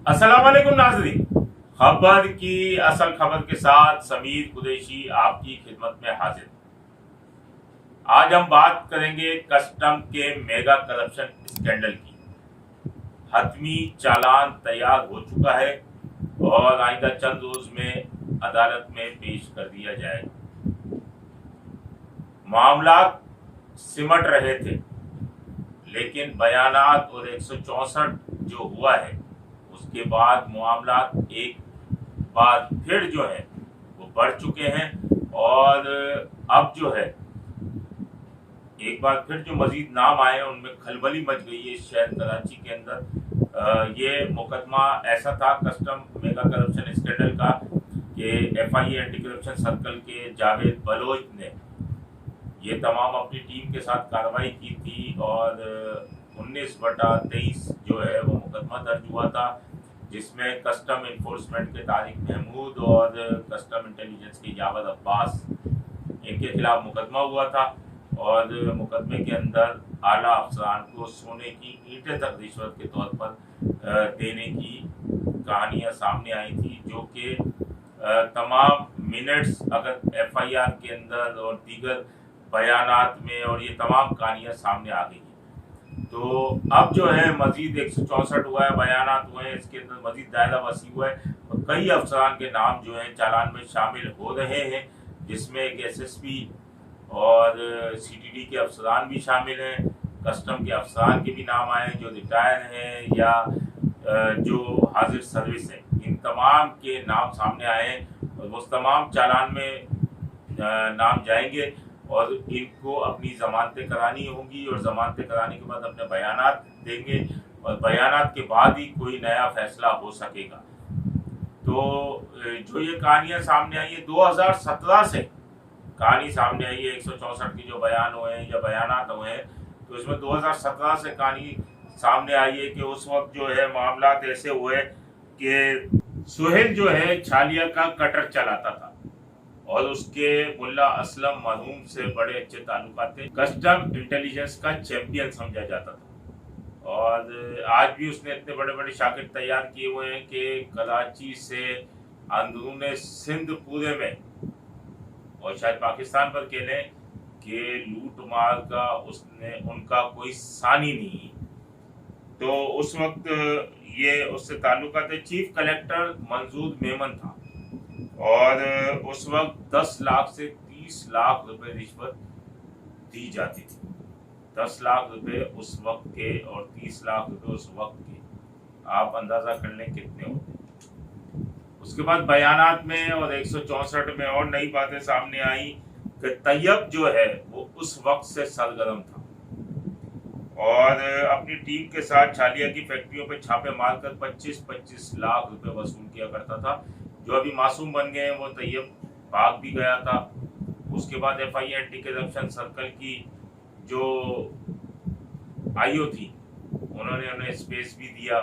अस्सलाम वालेकुम नाज़रीन। खबर की असल खबर के साथ समीर कुरैशी आपकी खिदमत में हाजिर। आज हम बात करेंगे कस्टम के मेगा करप्शन स्कैंडल की। हतमी चालान तैयार हो चुका है और आइंदा चंद रोज में अदालत में पेश कर दिया जाएगा। मामला सिमट रहे थे, लेकिन बयानात और 164 जो हुआ है उसके बाद मामला एक बार फिर जो है वो बढ़ चुके हैं। और अब जो है एक बार फिर जो मजीद नाम आए उनमें खलबली मच गई है शहर कराची के अंदर। ये मुकदमा ऐसा था कस्टम मेगा करप्शन स्कैंडल का कि FIA एंटी करप्शन सर्कल के जावेद बलोच ने ये तमाम अपनी टीम के साथ कार्रवाई की थी और 19/23 जो है वो मुकदमा दर्ज हुआ था, जिसमें कस्टम इन्फोर्समेंट के तारिक महमूद और कस्टम इंटेलिजेंस के यावद अब्बास इनके खिलाफ मुकदमा हुआ था। और मुकदमे के अंदर आला अफसरान को सोने की ईंटें तक रिश्वत के तौर पर देने की कहानियां सामने आई थी, जो कि तमाम मिनट्स अगर FIR के अंदर और दीगर बयानात में और ये तमाम कहानियां सामने आ गई हैं। तो अब जो है मजीद 164 हुआ है, बयानात हुए हैं, इसके अंदर मजीद दायरा वसी हुआ है और कई अफसरान के नाम जो हैं चालान में शामिल हो रहे हैं, जिसमें एक SSP और CTD के अफसरान भी शामिल हैं। कस्टम के अफसरान के भी नाम आए जो रिटायर हैं या जो हाजिर सर्विस है, इन तमाम के नाम सामने आए हैं और उस तमाम चालान में नाम जाएंगे और इनको अपनी जमानतें करानी होंगी और जमानतें कराने के बाद अपने बयानात देंगे और बयानात के बाद ही कोई नया फैसला हो सकेगा। तो जो ये कहानियां सामने आई है 2017 से कहानी सामने आई है, 164 की जो बयान हुए हैं या बयानात हुए हैं, तो इसमें 2017 से कहानी सामने आई है कि उस वक्त जो है मामला ऐसे हुए कि सुहेल जो है छालिया का कटर चलाता था और उसके मुल्ला असलम मरहूम से बड़े अच्छे ताल्लुकात थे। कस्टम इंटेलिजेंस का चैंपियन समझा जाता था और आज भी उसने इतने बड़े बड़े शागिर्द तैयार किए हुए हैं कि कराची से अंदरून सिंध पूरे में और शायद पाकिस्तान पर कह लें कि लूट मार का उसने उनका कोई सानी नहीं। तो उस वक्त ये उससे ताल्लुकात चीफ कलेक्टर मंजूर मेमन था और उस वक्त 10 लाख से 30 लाख रुपए रिश्वत दी जाती थी। 10 लाख रुपए उस वक्त के और 30 लाख रुपए उस वक्त के, आप अंदाजा कर लें कितने होते। उसके बाद बयानात में और 164 में और नई बातें सामने आई कि तैयब जो है वो उस वक्त से सरगर्म था और अपनी टीम के साथ छालिया की फैक्ट्रियों पे छापे मारकर 25-25 लाख रुपए वसूल किया करता था। जो अभी मासूम बन गए हैं वो तैयब भाग भी गया था। उसके बाद FIA एंटी करप्शन सर्कल की जो IO थी उन्होंने उन्हें स्पेस भी दिया,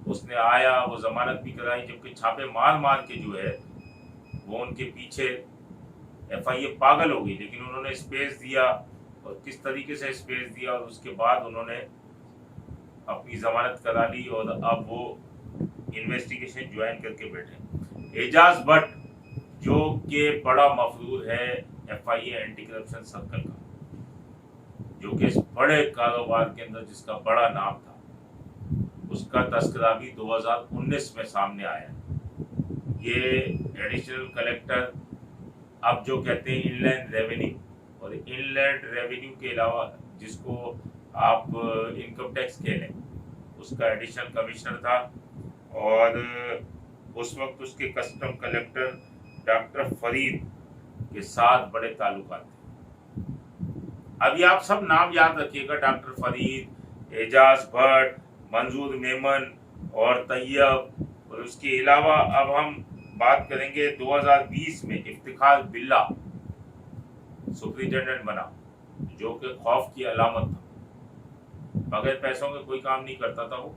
उसने आया, वो जमानत भी कराई, जबकि छापे मार मार के जो है वो उनके पीछे FIA पागल हो गई, लेकिन उन्होंने स्पेस दिया और किस तरीके से स्पेस दिया और उसके बाद उन्होंने अपनी जमानत करा ली और अब वो इन्वेस्टिगेशन ज्वाइन करके बैठे। एजाज भट्ट जो कि बड़ा मफरूर है FIA एंटी करप्शन सर्कल का, जो कि इस बड़े कारोबार के अंदर जिसका बड़ा नाम था, उसका तस्करा भी 2019 में सामने आया। ये एडिशनल कलेक्टर अब जो कहते हैं इनलैंड रेवेन्यू, और इनलैंड रेवेन्यू के अलावा जिसको आप इनकम टैक्स कह लें, उसका एडिशनल कमिश्नर था और उस वक्त उसके कस्टम कलेक्टर डॉक्टर फरीद के साथ बड़े ताल्लुकात थे। अभी आप सब नाम याद रखिएगा, डॉक्टर फरीद, एजाज भट्ट, मंजूर मेमन और तैयब। और उसके अलावा अब हम बात करेंगे 2020 में इफ्तिखार बिल्ला सुपरिटेंडेंट बना, जो कि खौफ की अलामत था। बगैर पैसों के कोई काम नहीं करता था वो,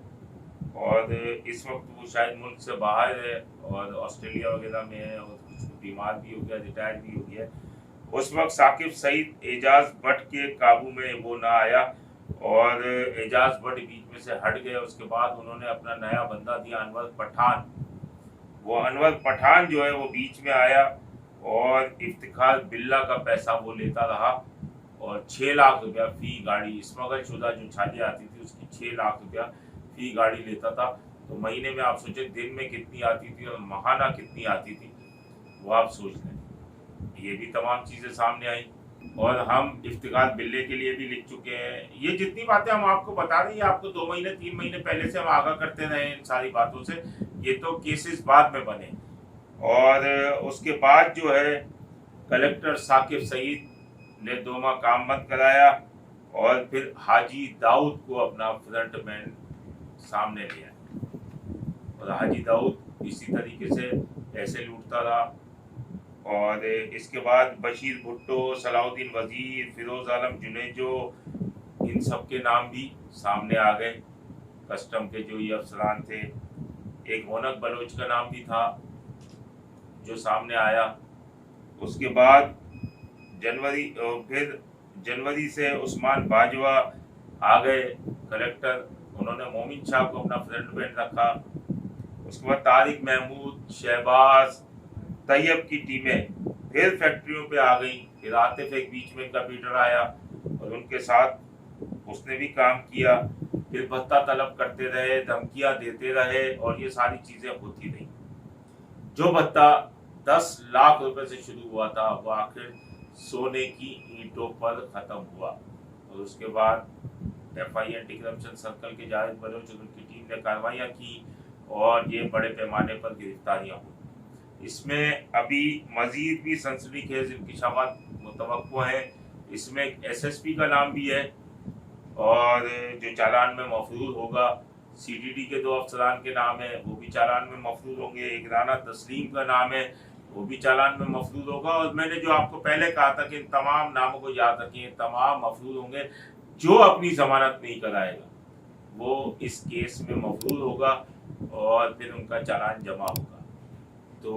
और इस वक्त वो शायद मुल्क से बाहर है और ऑस्ट्रेलिया वगैरह में है और कुछ बीमार भी हो गया, रिटायर भी हो गया। उस वक्त साकिब सईद एजाज भट्ट के काबू में वो ना आया और एजाज भट्ट बीच में से हट गए। उसके बाद उन्होंने अपना नया बंदा दिया अनवर पठान। वो अनवर पठान जो है वो बीच में आया और इफ्तिखार बिल्ला का पैसा वो लेता रहा और 6 लाख रुपया फी गाड़ी, स्मगल शुदा जो छाली आती थी उसकी 6 लाख रुपया फी गाड़ी लेता था। तो महीने में आप सोचे दिन में कितनी आती थी और महाना कितनी आती थी, वो आप सोच लें। ये भी तमाम चीज़ें सामने आई और हम इफ्तिखार बिल्ले के लिए भी लिख चुके हैं। ये जितनी बातें हम आपको बता रहे हैं आपको 2 महीने 3 महीने पहले से हम आगाह करते रहे इन सारी बातों से। ये तो केसेस बाद में बने और उसके बाद जो है कलेक्टर साकिब सईद ने 2 माह काम बंद कराया और फिर हाजी दाऊद को अपना फ्रंटमैन सामने लिया और हाजी दाऊद इसी तरीके से पैसे लूटता रहा। और इसके बाद बशीर भुट्टो, सलाउद्दीन वजीर, फिरोज आलम जुनेजो, इन सब के नाम भी सामने आ गए। कस्टम के जो ये अफसरान थे, एक रौनक बलोच का नाम भी था जो सामने आया। उसके बाद जनवरी से उस्मान बाजवा आ गए कलेक्टर, उन्होंने मोमिन शाह को अपना फ्रंटमैन रखा। उसके बाद तारिक महमूद, शहबाज, तैयब की टीमें फिर फैक्ट्रियों पे आ गई। फिर आतिफ एक बीच में कंप्यूटर आया और उनके साथ उसने भी काम किया। फिर भत्ता तलब करते रहे, धमकियां देते रहे और ये सारी चीजें होती रही। जो भत्ता 10 लाख रुपए से शुरू हुआ था वो आखिर सोने की ईंटों पर खत्म हुआ। और उसके बाद FI एंटी करप्शन सर्कल के जावेद बलोच और उनकी टीम ने कार्रवाइयाँ की और ये बड़े पैमाने पर गिरफ्तारियाँ हुई। इसमें अभी मजीद भी सनसनीखेज इंकशाफात मुतवक्को हैं। इसमें एक SSP का नाम भी है और जो चालान में मफरूर होगा। CDD के 2 अफसरान के नाम है, वो भी चालान में मफरूर होंगे। एक राना तस्लीम का नाम है, वो भी चालान में मफरूर होगा। और मैंने जो आपको पहले कहा था कि इन तमाम नामों को याद रखिए, तमाम मफरूर होंगे। जो अपनी जमानत नहीं कराएगा वो इस केस में मफरूर होगा और फिर उनका चालान जमा होगा। तो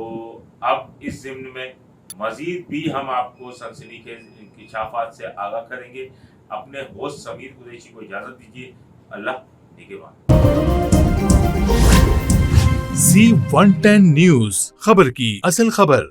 अब इस ज़िम्न में मजीद भी हम आपको सनसनीखेज इंकशाफात से आगाह करेंगे। अपने होस्ट समीर कुरैशी को इजाज़त दीजिए। अल्लाह निगहबान। Z110 न्यूज़, खबर की असल खबर।